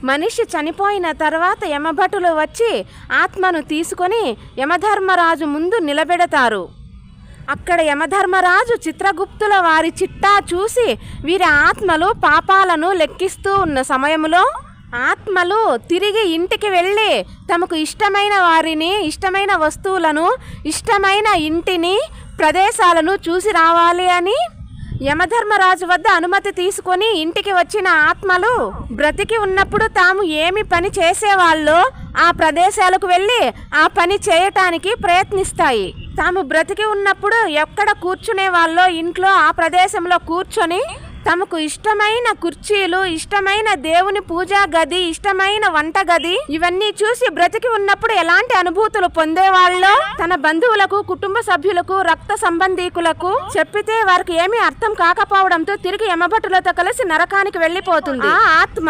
మనిషి చనిపోయిన తర్వాత యమభటులు వచ్చి ఆత్మను తీసుకొని యమధర్మరాజు ముందు నిలబెడతారు. అక్కడ యమధర్మరాజు చిత్రగుప్తుల వారి చిట్టా చూసి వీరి ఆత్మలు పాపాలను లెక్కిస్తూ ఉన్న సమయంలో ఆత్మలు తిరిగి ఇంటికి వెళ్ళి తమకు ఇష్టమైన వారిని, ఇష్టమైన వస్తువులను, ఇష్టమైన ఇంటిని, ప్రదేశాలను చూసి రావాలి అని యమధర్మరాజు వద్ద అనుమతి తీసుకొని ఇంటికి వచ్చిన ఆత్మలు బ్రతికి ఉన్నప్పుడు తాము ఏమి పని చేసేవాళ్ళో ఆ ప్రదేశాలకు వెళ్ళి ఆ పని చేయటానికి ప్రయత్నిస్తాయి. తాము బ్రతికి ఉన్నప్పుడు ఎక్కడ కూర్చునే వాళ్ళో ఇంట్లో ఆ ప్రదేశంలో కూర్చొని తమకు ఇష్టమైన కుర్చీలు, ఇష్టమైన దేవుని పూజా గది, ఇష్టమైన వంట గది ఇవన్నీ చూసి బ్రతికి ఉన్నప్పుడు ఎలాంటి అనుభూతులు పొందేవాళ్ళో తన బంధువులకు, కుటుంబ సభ్యులకు, రక్త సంబంధీకులకు చెప్పితే వారికి ఏమీ అర్థం కాకపోవడంతో తిరిగి యమభటులతో కలిసి నరకానికి వెళ్ళిపోతుంది ఆ ఆత్మ.